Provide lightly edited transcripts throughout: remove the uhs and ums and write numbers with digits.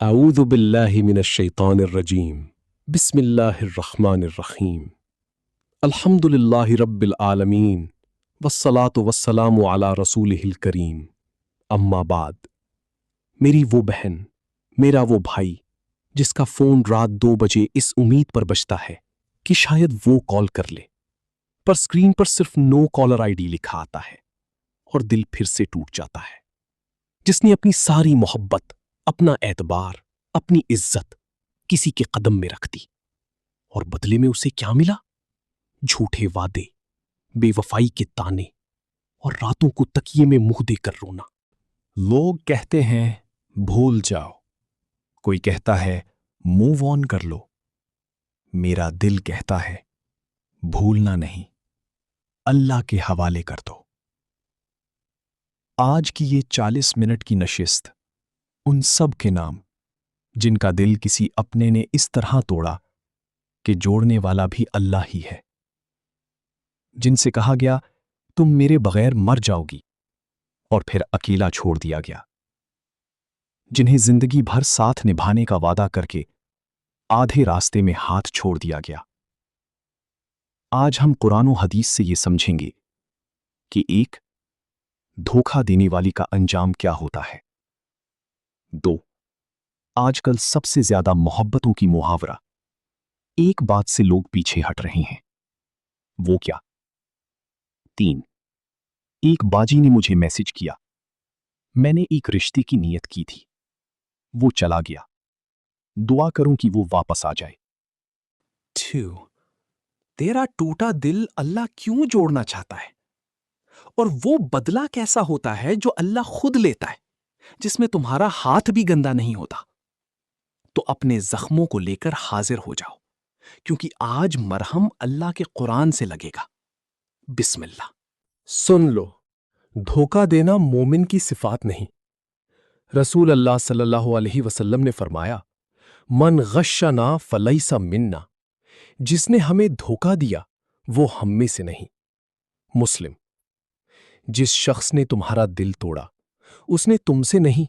اعوذ باللہ من الشیطان الرجیم بسم اللہ الرحمن الرحیم الحمد للہ رب العالمین والصلاة والسلام علی رسولہ الکریم اما بعد۔ میری وہ بہن، میرا وہ بھائی جس کا فون رات 2 بجے اس امید پر بجتا ہے کہ شاید وہ کال کر لے، پر اسکرین پر صرف نو کالر آئی ڈی لکھا آتا ہے اور دل پھر سے ٹوٹ جاتا ہے۔ جس نے اپنی ساری محبت، اپنا اعتبار، اپنی عزت کسی کے قدم میں رکھ دی، اور بدلے میں اسے کیا ملا؟ جھوٹے وعدے، بے وفائی کے تانے اور راتوں کو تکیے میں منہ دے کر رونا۔ لوگ کہتے ہیں بھول جاؤ، کوئی کہتا ہے موو آن کر لو، میرا دل کہتا ہے بھولنا نہیں، اللہ کے حوالے کر دو۔ آج کی یہ 40 منٹ کی نشست ان سب کے نام جن کا دل کسی اپنے نے اس طرح توڑا کہ جوڑنے والا بھی اللہ ہی ہے، جن سے کہا گیا تم میرے بغیر مر جاؤ گی اور پھر اکیلا چھوڑ دیا گیا، جنہیں زندگی بھر ساتھ نبھانے کا وعدہ کر کے آدھے راستے میں ہاتھ چھوڑ دیا گیا۔ آج ہم قرآن و حدیث سے یہ سمجھیں گے کہ ایک، دھوکہ دینے والی کا انجام کیا ہوتا ہے۔ 2، آج کل سب سے زیادہ محبتوں کی محاورہ ایک بات سے لوگ پیچھے ہٹ رہے ہیں، وہ کیا؟ 3، ایک باجی نے مجھے میسج کیا، میں نے ایک رشتے کی نیت کی تھی، وہ چلا گیا، دعا کروں کہ وہ واپس آ جائے۔ 2، تیرا ٹوٹا دل اللہ کیوں جوڑنا چاہتا ہے؟ اور وہ بدلہ کیسا ہوتا ہے جو اللہ خود لیتا ہے، جس میں تمہارا ہاتھ بھی گندا نہیں ہوتا؟ تو اپنے زخموں کو لے کر حاضر ہو جاؤ، کیونکہ آج مرہم اللہ کے قرآن سے لگے گا۔ بسم اللہ۔ سن لو، دھوکہ دینا مومن کی صفات نہیں۔ رسول اللہ صلی اللہ علیہ وسلم نے فرمایا، من غشنا فلیس منا، جس نے ہمیں دھوکہ دیا وہ ہم میں سے نہیں۔ مسلم۔ جس شخص نے تمہارا دل توڑا اس نے تم سے نہیں،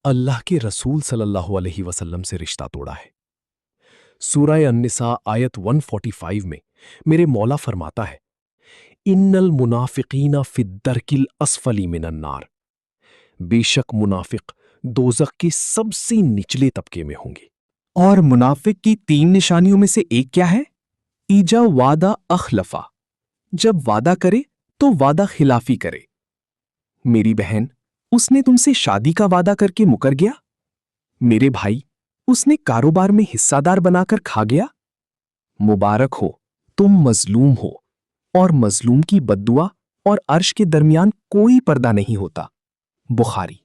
اللہ کے رسول صلی اللہ علیہ وسلم سے رشتہ توڑا ہے۔ سورہ النساء آیت 145 میں میرے مولا فرماتا ہے، ان المنافقین فی الدرک الاسفل من النار، بے شک منافق دوزخ کے سب سے نچلے طبقے میں ہوں گے۔ اور منافق کی 3 نشانیوں میں سے ایک کیا ہے؟ ایجا وعدہ اخلفا، جب وعدہ کرے تو وعدہ خلافی کرے۔ میری بہن، اس نے تم سے شادی کا وعدہ کر کے مکر گیا؟ میرے بھائی، اس نے کاروبار میں حصہ دار بنا کر کھا گیا؟ مبارک ہو، تم مظلوم ہو، اور مظلوم کی بددعا اور عرش کے درمیان کوئی پردہ نہیں ہوتا۔ بخاری۔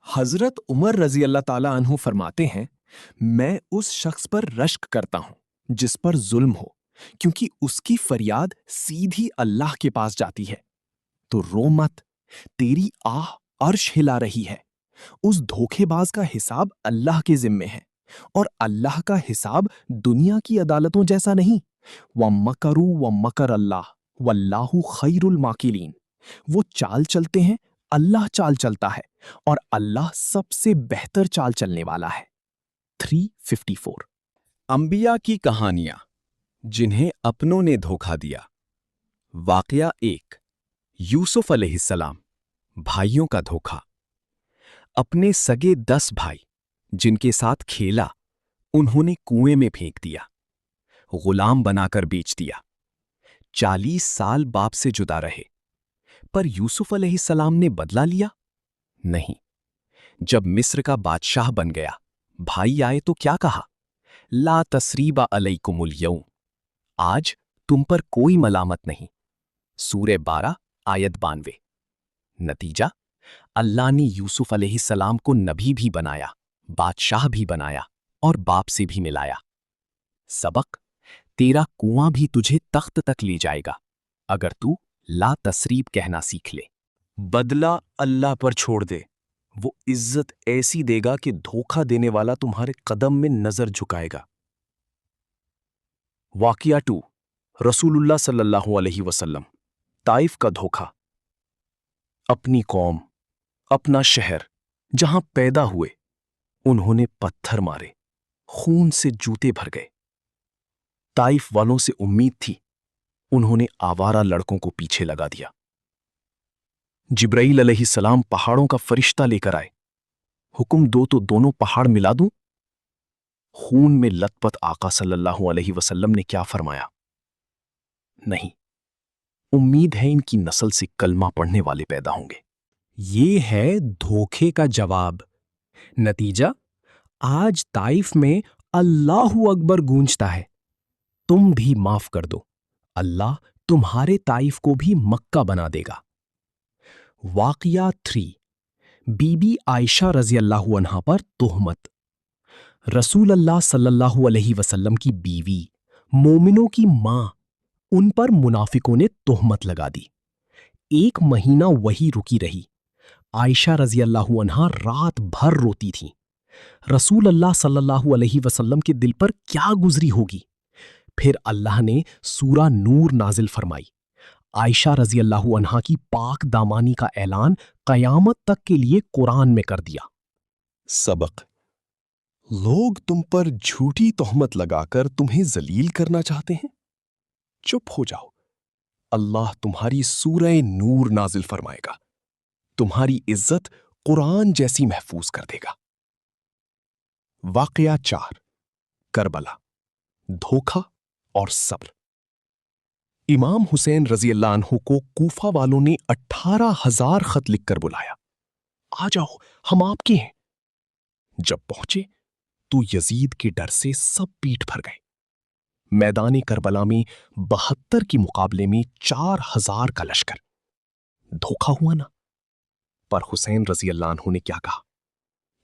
حضرت عمر رضی اللہ تعالیٰ عنہ فرماتے ہیں، میں اس شخص پر رشک کرتا ہوں جس پر ظلم ہو، کیونکہ اس کی فریاد سیدھی اللہ کے پاس جاتی ہے۔ تو رو مت، تیری آہ عرش ہلا رہی ہے۔ اس دھوکے باز کا حساب اللہ کے ذمے ہے، اور اللہ کا حساب دنیا کی عدالتوں جیسا نہیں۔ وَمَكَرُوا وَمَكَرَ اللَّهُ وَاللَّهُ خَيْرُ الْمَاكِرِينَ، وہ چال چلتے ہیں، اللہ چال چلتا ہے، اور اللہ سب سے بہتر چال چلنے والا ہے۔ 354۔ انبیاء کی کہانیاں جنہیں اپنوں نے دھوکہ دیا۔ واقعہ 1، یوسف علیہ السلام، بھائیوں کا دھوکہ۔ اپنے سگے 10 بھائی جن کے ساتھ کھیلا انہوں نے کنویں میں پھینک دیا، غلام بنا کر بیچ دیا، 40 سال باپ سے جدا رہے۔ پر یوسف علیہ السلام نے بدلہ لیا؟ نہیں۔ جب مصر کا بادشاہ بن گیا، بھائی آئے تو کیا کہا؟ لا تثریب علیکم الیوم، آج تم پر کوئی ملامت نہیں۔ سورہ 12 آیت 92۔ نتیجہ، اللہ نے یوسف علیہ السلام کو نبی بھی بنایا، بادشاہ بھی بنایا، اور باپ سے بھی ملایا۔ سبق، تیرا کنواں بھی تجھے تخت تک لے جائے گا اگر تو لا تثریب کہنا سیکھ لے۔ بدلہ اللہ پر چھوڑ دے، وہ عزت ایسی دے گا کہ دھوکہ دینے والا تمہارے قدم میں نظر جھکائے گا۔ واقعہ 2، رسول اللہ صلی اللہ علیہ وسلم، طائف کا دھوکہ۔ اپنی قوم، اپنا شہر جہاں پیدا ہوئے، انہوں نے پتھر مارے، خون سے جوتے بھر گئے۔ طائف والوں سے امید تھی، انہوں نے آوارہ لڑکوں کو پیچھے لگا دیا۔ جبرائیل علیہ السلام پہاڑوں کا فرشتہ لے کر آئے۔ حکم دو تو دونوں پہاڑ ملا دوں؟ خون میں لت پت آقا صلی اللہ علیہ وسلم نے کیا فرمایا؟ نہیں، امید ہے ان کی نسل سے کلمہ پڑھنے والے پیدا ہوں گے۔ یہ ہے دھوکے کا جواب۔ نتیجہ آج طائف میں اللہ اکبر گونجتا ہے۔ تم بھی معاف کر دو، اللہ تمہارے طائف کو بھی مکہ بنا دے گا۔ واقعہ 3، بی بی عائشہ رضی اللہ عنہا پر تہمت۔ رسول اللہ صلی اللہ علیہ وسلم کی بیوی، مومنوں کی ماں، ان پر منافقوں نے تہمت لگا دی۔ 1 مہینہ وہی رکی رہی۔ عائشہ رضی اللہ عنہا رات بھر روتی تھیں۔ رسول اللہ صلی اللہ علیہ وسلم کے دل پر کیا گزری ہوگی؟ پھر اللہ نے سورہ نور نازل فرمائی۔ عائشہ رضی اللہ عنہا کی پاک دامانی کا اعلان قیامت تک کے لیے قرآن میں کر دیا۔ سبق: لوگ تم پر جھوٹی تہمت لگا کر تمہیں ذلیل کرنا چاہتے ہیں، چپ ہو جاؤ، اللہ تمہاری سورہ نور نازل فرمائے گا، تمہاری عزت قرآن جیسی محفوظ کر دے گا۔ واقعہ 4، کربلا، دھوکہ اور صبر۔ امام حسین رضی اللہ عنہ کو کوفہ والوں نے 18,000 خط لکھ کر بلایا، آ جاؤ ہم آپ کے ہیں۔ جب پہنچے تو یزید کے ڈر سے سب پیٹ بھر گئے۔ میدان کربلا میں 72 کے مقابلے میں 4,000 کا لشکر۔ دھوکہ ہوا نا؟ پر حسین رضی اللہ عنہ نے کیا کہا؟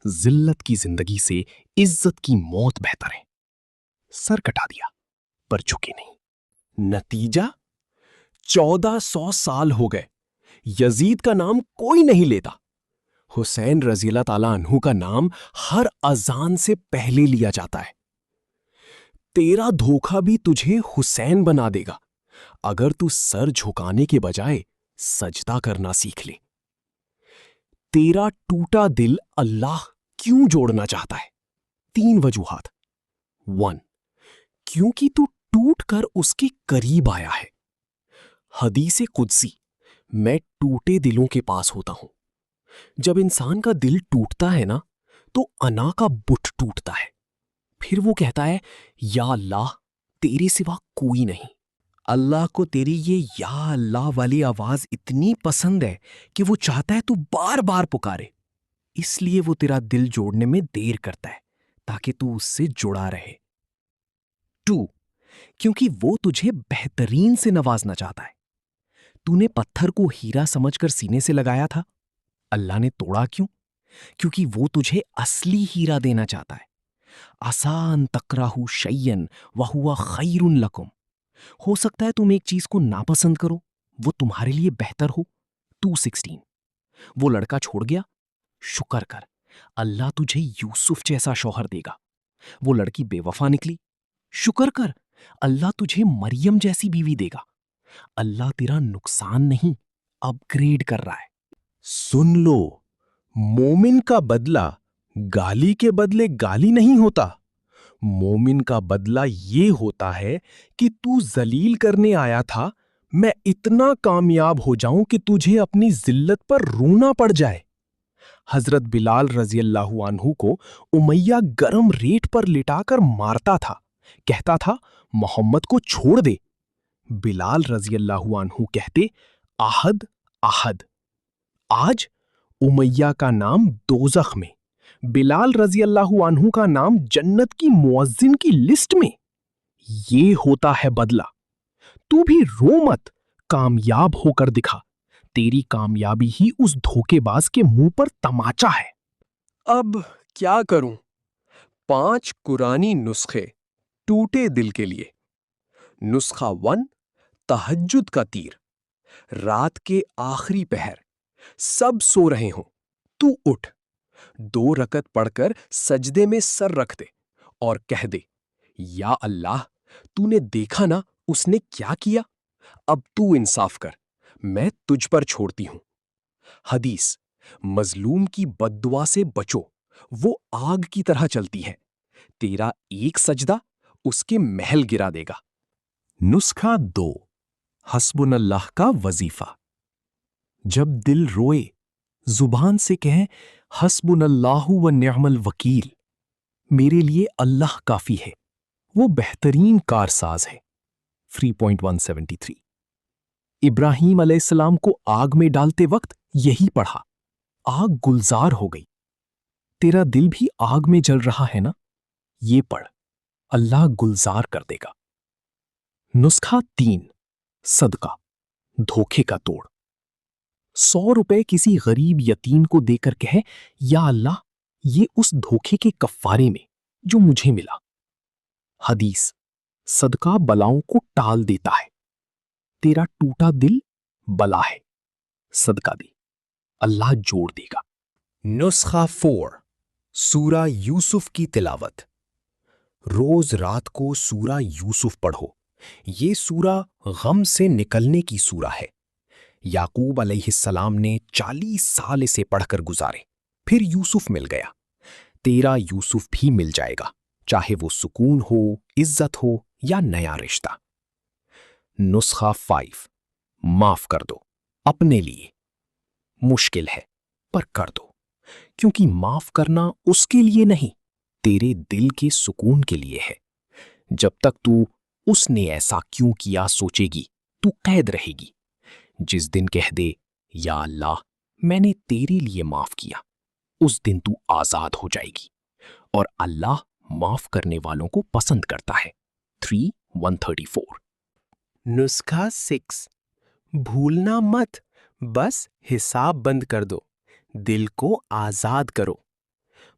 ذلت کی زندگی سے عزت کی موت بہتر ہے۔ سر کٹا دیا پر جھکے نہیں۔ نتیجہ 1400 سال ہو گئے، یزید کا نام کوئی نہیں لیتا۔ حسین رضی اللہ تعالیٰ عنہ کا نام ہر اذان سے پہلے لیا جاتا ہے۔ تیرا دھوکہ بھی تجھے حسین بنا دے گا اگر تو سر جھکانے کے بجائے سجدہ کرنا سیکھ لے۔ تیرا ٹوٹا دل اللہ کیوں جوڑنا چاہتا ہے؟ 3 وجوہات۔ 1، کیونکہ تو ٹوٹ کر اس کے قریب آیا ہے۔ حدیث قدسی، میں ٹوٹے دلوں کے پاس ہوتا ہوں۔ جب انسان کا دل ٹوٹتا ہے نا تو انا کا بت ٹوٹتا ہے۔ پھر وہ کہتا ہے یا اللہ تیرے سوا کوئی نہیں۔ اللہ کو تیری یہ یا اللہ والی آواز اتنی پسند ہے کہ وہ چاہتا ہے تو بار بار پکارے، اس لیے وہ تیرا دل جوڑنے میں دیر کرتا ہے تاکہ تو اس سے جڑا رہے۔ 2، کیونکہ وہ تجھے بہترین سے نوازنا چاہتا ہے۔ تو نے پتھر کو ہیرا سمجھ کر سینے سے لگایا تھا، اللہ نے توڑا کیوں؟ کیونکہ وہ تجھے اصلی ہیرا دینا چاہتا ہے۔ آسان تکرہوا شیئن وہوا خیر لکم، ہو سکتا ہے تم ایک چیز کو ناپسند کرو، وہ تمہارے لیے بہتر ہو۔ 2:16، وہ لڑکا چھوڑ گیا، شکر کر، اللہ تجھے یوسف جیسا شوہر دے گا۔ وہ لڑکی بے وفا نکلی، شکر کر، اللہ تجھے مریم جیسی بیوی دے گا۔ اللہ تیرا نقصان نہیں اپ گریڈ کر رہا ہے۔ سن لو، مومن کا بدلہ گالی کے بدلے گالی نہیں ہوتا۔ مومن کا بدلہ یہ ہوتا ہے کہ تو ذلیل کرنے آیا تھا، میں اتنا کامیاب ہو جاؤں کہ تجھے اپنی ذلت پر رونا پڑ جائے۔ حضرت بلال رضی اللہ عنہ کو امیہ گرم ریت پر لٹا کر مارتا تھا، کہتا تھا محمد کو چھوڑ دے۔ بلال رضی اللہ عنہ کہتے احد احد۔ آج امیہ کا نام دوزخ میں، بلال رضی اللہ عنہ کا نام جنت کی مؤذن کی لسٹ میں۔ یہ ہوتا ہے بدلہ۔ تو بھی رو مت، کامیاب ہو کر دکھا، تیری کامیابی ہی اس دھوکے باز کے منہ پر تماچا ہے۔ اب کیا کروں؟ 5 قرآنی نسخے ٹوٹے دل کے لیے۔ نسخہ 1، تہجد کا تیر۔ رات کے آخری پہر، سب سو رہے ہوں، تو اٹھ، 2 رکعت پڑھ کر سجدے میں سر رکھ دے اور کہہ دے یا اللہ تو نے دیکھا نا اس نے کیا کیا، اب تو انصاف کر، میں تجھ پر چھوڑتی ہوں۔ حدیث، مظلوم کی بد دعا سے بچو وہ آگ کی طرح چلتی ہے. تیرا ایک سجدہ اس کے محل گرا دے گا. نسخہ 2 حسبن اللہ کا وظیفہ. جب دل روئے زبان سے کہیں حسبن اللہ و نعم الوکیل. میرے لیے اللہ کافی ہے، وہ بہترین کارساز ہے. 3.173. ابراہیم علیہ السلام کو آگ میں ڈالتے وقت یہی پڑھا. آگ گلزار ہو گئی. تیرا دل بھی آگ میں جل رہا ہے نا؟ یہ پڑھ، اللہ گلزار کر دے گا. نسخہ 3 صدقہ دھوکے کا توڑ. 100 روپے کسی غریب یتیم کو دے کر کہے یا اللہ یہ اس دھوکے کے کفارے میں جو مجھے ملا. حدیث صدقہ بلاؤں کو ٹال دیتا ہے. تیرا ٹوٹا دل بلا ہے، صدقہ دے، اللہ جوڑ دے گا. نسخہ 4 سورہ یوسف کی تلاوت. روز رات کو سورہ یوسف پڑھو. یہ سورہ غم سے نکلنے کی سورہ ہے. یعقوب علیہ السلام نے 40 سال اسے پڑھ کر گزارے، پھر یوسف مل گیا. تیرا یوسف بھی مل جائے گا، چاہے وہ سکون ہو، عزت ہو یا نیا رشتہ. نسخہ 5 معاف کر دو اپنے لیے. مشکل ہے پر کر دو، کیونکہ معاف کرنا اس کے لیے نہیں، تیرے دل کے سکون کے لیے ہے. جب تک تو اس نے ایسا کیوں کیا سوچے گی تو قید رہے گی. جس دن کہہ دے یا اللہ میں نے تیرے لیے معاف کیا، اس دن تو آزاد ہو جائے گی، اور اللہ معاف کرنے والوں کو پسند کرتا ہے. 3.134. نسخہ 6 بھولنا مت، بس حساب بند کر دو، دل کو آزاد کرو.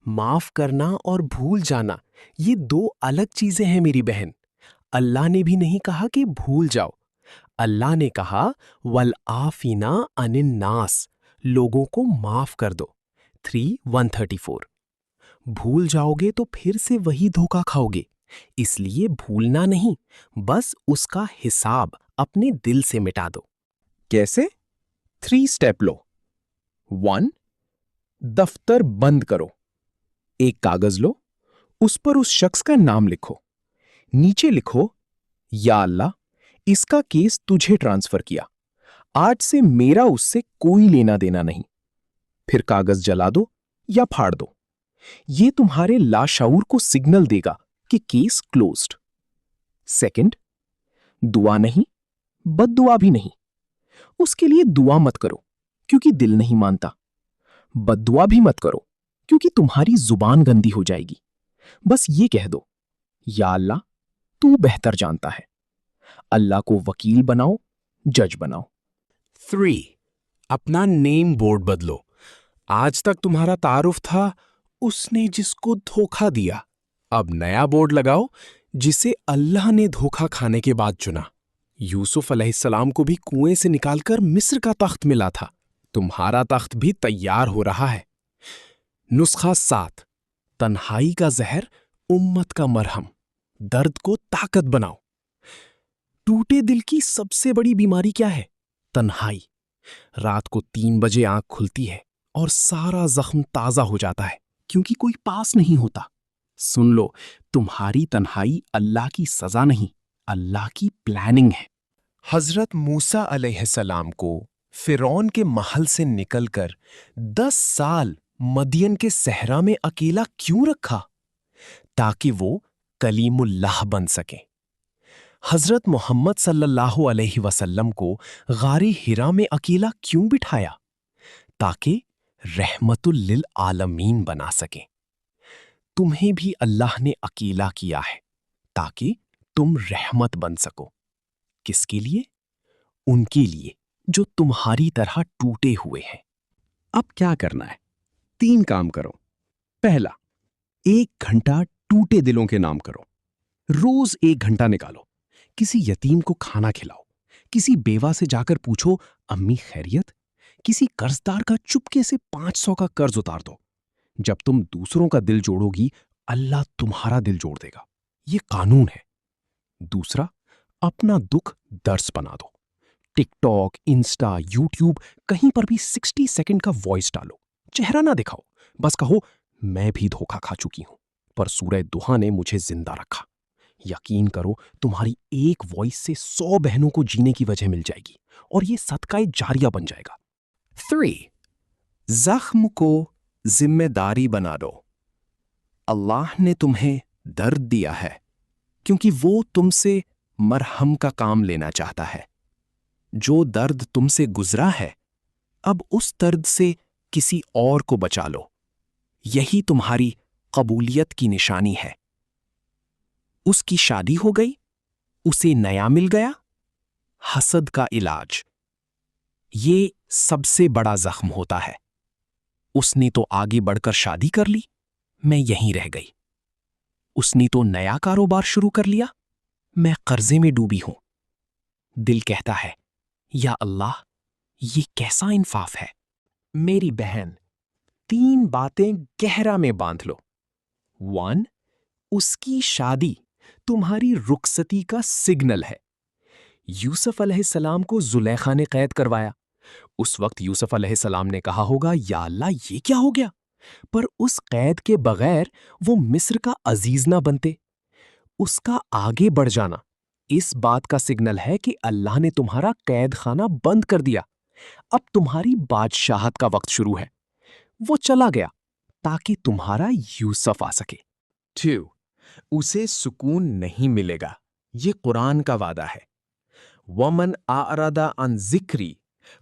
معاف کرنا اور بھول جانا یہ 2 الگ چیزیں ہیں میری بہن. اللہ نے بھی نہیں کہا کہ بھول جاؤ. اللہ نے کہا وَالْعَافِينَ عَنِ النَّاسِ، لوگوں کو معاف کر دو. 3.134. بھول جاؤ گے تو پھر سے وہی دھوکا کھاؤ گے، اس لیے بھولنا نہیں، بس اس کا حساب اپنے دل سے مٹا دو. کیسے؟ 3 سٹیپ لو. 1 دفتر بند کرو. ایک کاغذ لو، اس پر اس شخص کا نام لکھو. نیچے لکھو یا اللہ اس کا کیس تجھے ٹرانسفر کیا، آج سے میرا اس سے کوئی لینا دینا نہیں. پھر کاغذ جلا دو یا پھاڑ دو. یہ تمہارے لاشعور کو سگنل دے گا کہ کیس کلوزڈ. سیکنڈ، دعا نہیں، بد دعا بھی نہیں. اس کے لیے دعا مت کرو کیونکہ دل نہیں مانتا. بد دعا بھی مت کرو کیونکہ تمہاری زبان گندی ہو جائے گی. بس یہ کہہ دو یا اللہ تو بہتر جانتا ہے. اللہ کو وکیل بناؤ، جج بناؤ. 3 اپنا نیم بورڈ بدلو. آج تک تمہارا تعارف تھا اس نے جس کو دھوکا دیا، اب نیا بورڈ لگاؤ جسے اللہ نے دھوکا کھانے کے بعد چنا. یوسف علیہ السلام کو بھی کنویں سے نکال کر مصر کا تخت ملا تھا، تمہارا تخت بھی تیار ہو رہا ہے. نسخہ 7 تنہائی کا زہر امت کا مرہم. درد کو طاقت بناؤ. ٹوٹے دل کی سب سے بڑی بیماری کیا ہے؟ تنہائی. رات کو 3 بجے آنکھ کھلتی ہے اور سارا زخم تازہ ہو جاتا ہے کیونکہ کوئی پاس نہیں ہوتا. سن لو، تمہاری تنہائی اللہ کی سزا نہیں، اللہ کی پلاننگ ہے. حضرت موسیٰ علیہ السلام کو فرعون کے محل سے نکل کر 10 سال مدین کے صحرا میں اکیلا کیوں رکھا؟ تاکہ وہ کلیم اللہ بن سکیں. حضرت محمد صلی اللہ علیہ وسلم کو غار حرا میں اکیلا کیوں بٹھایا؟ تاکہ رحمت للعالمین بنا سکیں. تمہیں بھی اللہ نے اکیلا کیا ہے تاکہ تم رحمت بن سکو. کس کے لیے؟ ان کے لیے جو تمہاری طرح ٹوٹے ہوئے ہیں. اب کیا کرنا ہے؟ 3 کام کرو. پہلا، 1 گھنٹہ ٹوٹے دلوں کے نام کرو. روز 1 گھنٹہ نکالو. کسی یتیم کو کھانا کھلاؤ. کسی بیوہ سے جا کر پوچھو امی خیریت. کسی قرضدار کا چپکے سے 500 کا قرض اتار دو. جب تم دوسروں کا دل جوڑو گی اللہ تمہارا دل جوڑ دے گا. یہ قانون ہے. دوسرا، اپنا دکھ درس بنا دو. ٹک ٹاک، انسٹا، یوٹیوب، کہیں پر بھی 60 سیکنڈ کا وائس ڈالو. چہرہ نہ دکھاؤ، بس کہو میں بھی دھوکا کھا چکی ہوں، پر سورہ دہا نے مجھے زندہ رکھا۔ یقین کرو تمہاری ایک وائس سے 100 بہنوں کو جینے کی وجہ مل جائے گی اور یہ صدقہ جاریہ بن جائے گا۔ 3. زخم کو ذمہ داری بنا دو۔ اللہ نے تمہیں درد دیا ہے کیونکہ وہ تم سے مرہم کا کام لینا چاہتا ہے۔ جو درد تم سے گزرا ہے اب اس درد سے کسی اور کو بچا لو، یہی تمہاری قبولیت کی نشانی ہے۔ اس کی شادی ہو گئی، اسے نیا مل گیا۔ حسد کا علاج، یہ سب سے بڑا زخم ہوتا ہے۔ اس نے تو آگے بڑھ کر شادی کر لی، میں یہیں رہ گئی۔ اس نے تو نیا کاروبار شروع کر لیا، میں قرضے میں ڈوبی ہوں۔ دل کہتا ہے یا اللہ یہ کیسا انصاف ہے۔ میری بہن، 3 باتیں گہرا میں باندھ لو۔ 1. اس کی شادی تمہاری رخصتی کا سگنل ہے۔ یوسف علیہ السلام کو زلیخا نے قید کروایا۔ اس وقت یوسف علیہ السلام نے کہا ہوگا یا اللہ یہ کیا ہو گیا، پر اس قید کے بغیر وہ مصر کا عزیز نہ بنتے۔ اس کا آگے بڑھ جانا اس بات کا سگنل ہے کہ اللہ نے تمہارا قید خانہ بند کر دیا۔ اب تمہاری بادشاہت کا وقت شروع ہے۔ وہ چلا گیا تاکہ تمہارا یوسف آ سکے۔ 2. اسے سکون نہیں ملے گا، یہ قرآن کا وعدہ ہے۔ وَمَنْ أَعْرَضَ عَنْ ذِكْرِي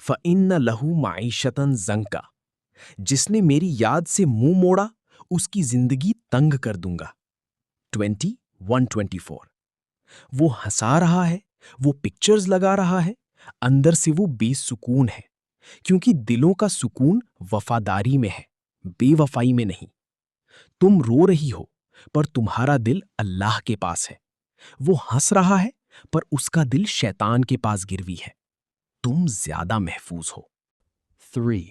فَإِنَّ لَهُ مَعِيشَةً ضَنْكًا۔ جس نے میری یاد سے منہ موڑا اس کی زندگی تنگ کر دوں گا۔ 21:24۔ وہ ہنسا رہا ہے، وہ پکچرز لگا رہا ہے، اندر سے وہ بے سکون ہے، کیونکہ دلوں کا سکون وفاداری میں ہے، بے وفائی میں نہیں۔ تم رو رہی ہو پر تمہارا دل اللہ کے پاس ہے۔ وہ ہنس رہا ہے پر اس کا دل شیطان کے پاس گروی ہے۔ تم زیادہ محفوظ ہو۔ 3.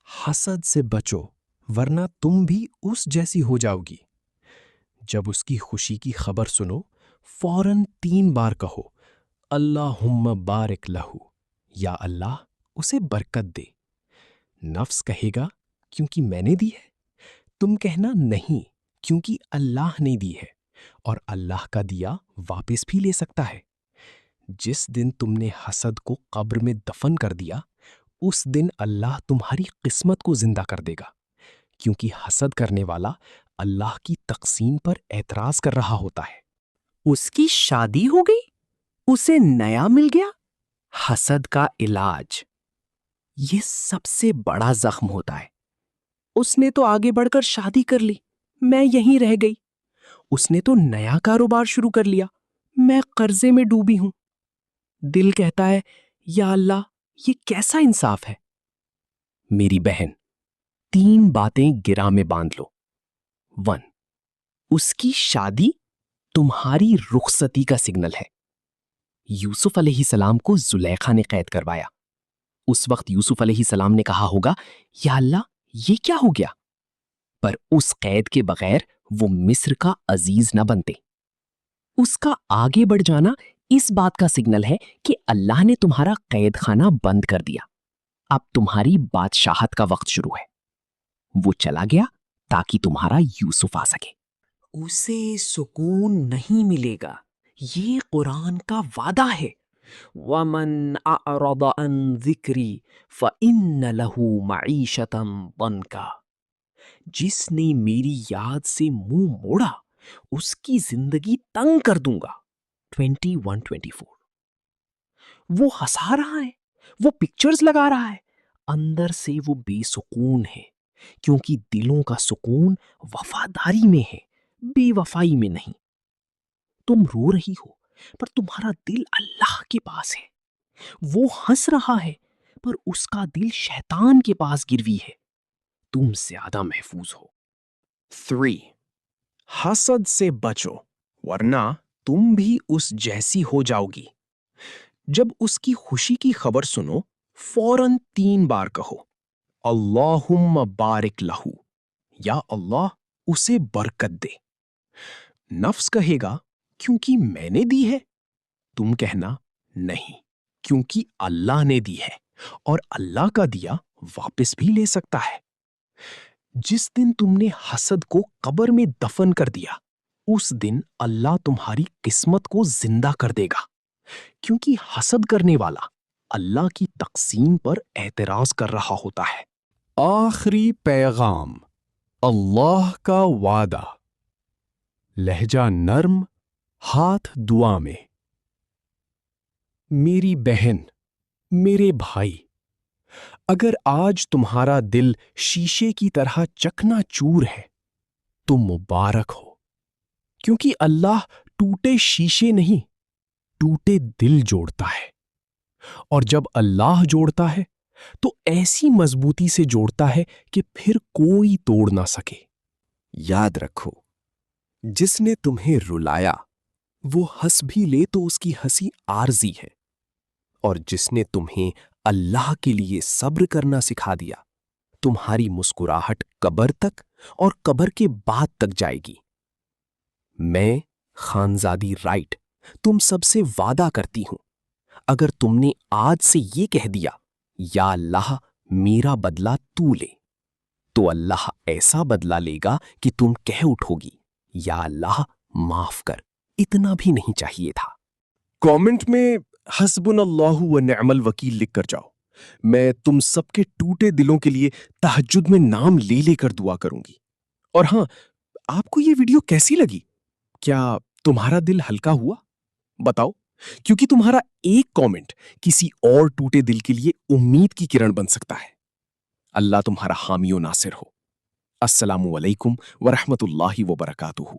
حسد سے بچو ورنہ تم بھی اس جیسی ہو جاؤ گی۔ جب اس کی خوشی کی خبر سنو فوراً 3 بار کہو اللہم بارک لہو، یا اللہ اسے برکت دے۔ نفس کہے گا کیونکہ میں نے دی ہے، تم کہنا نہیں کیونکہ اللہ نے دی ہے، اور اللہ کا دیا واپس بھی لے سکتا ہے۔ جس دن تم نے حسد کو قبر میں دفن کر دیا اس دن اللہ تمہاری قسمت کو زندہ کر دے گا، کیونکہ حسد کرنے والا اللہ کی تقسیم پر اعتراض کر رہا ہوتا ہے۔ اس کی شادی ہو گئی، اسے نیا مل گیا۔ حسد کا علاج، یہ سب سے بڑا زخم ہوتا ہے۔ اس نے تو آگے بڑھ کر شادی کر لی، میں یہیں رہ گئی۔ اس نے تو نیا کاروبار شروع کر لیا، میں قرضے میں ڈوبی ہوں۔ دل کہتا ہے یا اللہ یہ کیسا انصاف ہے۔ میری بہن، 3 باتیں گرہ میں باندھ لو۔ 1. اس کی شادی تمہاری رخصتی کا سگنل ہے۔ یوسف علیہ السلام کو زلیخا نے قید کروایا۔ اس وقت یوسف علیہ السلام نے کہا ہوگا یا اللہ یہ کیا ہو گیا، پر اس قید کے بغیر وہ مصر کا عزیز نہ بنتے۔ اس کا آگے بڑھ جانا اس بات کا سگنل ہے کہ اللہ نے تمہارا قید خانہ بند کر دیا۔ اب تمہاری بادشاہت کا وقت شروع ہے۔ وہ چلا گیا تاکہ تمہارا یوسف آ سکے۔ اسے سکون نہیں ملے گا، یہ قرآن کا وعدہ ہے۔ وَمَنْ أَعْرَضَ عَنْ ذِكْرِي فَإِنَّ لَهُ مَعِيشَةً ضَنْكًا۔ جس نے میری یاد سے منہ موڑا اس کی زندگی تنگ کر دوں گا۔ 21:24۔ وہ ہنسا رہا ہے، وہ پکچرز لگا رہا ہے، اندر سے وہ بے سکون ہے، کیونکہ دلوں کا سکون وفاداری میں ہے، بے وفائی میں نہیں۔ تم رو رہی ہو پر تمہارا دل اللہ کے پاس ہے۔ وہ ہنس رہا ہے پر اس کا دل شیطان کے پاس گروی ہے۔ تم زیادہ محفوظ ہو۔ 3. حسد سے بچو ورنہ تم بھی اس جیسی ہو جاؤ گی۔ جب اس کی خوشی کی خبر سنو فوراً 3 بار کہو اللہم بارک لہو، یا اللہ اسے برکت دے۔ نفس کہے گا کیونکہ میں نے دی ہے، تم کہنا نہیں کیونکہ اللہ نے دی ہے، اور اللہ کا دیا واپس بھی لے سکتا ہے۔ جس دن تم نے حسد کو قبر میں دفن کر دیا اس دن اللہ تمہاری قسمت کو زندہ کر دے گا، کیونکہ حسد کرنے والا اللہ کی تقسیم پر اعتراض کر رہا ہوتا ہے۔ آخری پیغام، اللہ کا وعدہ، لہجہ نرم، ہاتھ دعا میں۔ میری بہن، میرے بھائی، اگر آج تمہارا دل شیشے کی طرح چکنا چور ہے تو مبارک ہو، کیونکہ اللہ ٹوٹے شیشے نہیں، ٹوٹے دل جوڑتا ہے، اور جب اللہ جوڑتا ہے تو ایسی مضبوطی سے جوڑتا ہے کہ پھر کوئی توڑ نہ سکے۔ یاد رکھو، جس نے تمہیں رلایا وہ ہنس بھی لے تو اس کی ہنسی عارضی ہے، اور جس نے تمہیں اللہ کے لیے صبر کرنا سکھا دیا تمہاری مسکراہٹ قبر تک اور قبر کے بعد تک جائے گی۔ میں خانزادی رائٹ تم سب سے وعدہ کرتی ہوں، اگر تم نے آج سے یہ کہہ دیا یا اللہ میرا بدلہ تو لے، تو اللہ ایسا بدلہ لے گا کہ تم کہہ اٹھو گی یا اللہ معاف کر، اتنا بھی نہیں چاہیے تھا۔ کامنٹ میں حسبنا اللہ و نعم الوکیل لکھ کر جاؤ۔ میں تم سب کے ٹوٹے دلوں کے لیے تہجد میں نام لے لے کر دعا کروں گی۔ اور ہاں، آپ کو یہ ویڈیو کیسی لگی؟ کیا تمہارا دل ہلکا ہوا؟ بتاؤ، کیونکہ تمہارا ایک کامنٹ کسی اور ٹوٹے دل کے لیے امید کی کرن بن سکتا ہے۔ اللہ تمہارا حامی و ناصر ہو۔ السلام علیکم ورحمۃ اللہ وبرکاتہ۔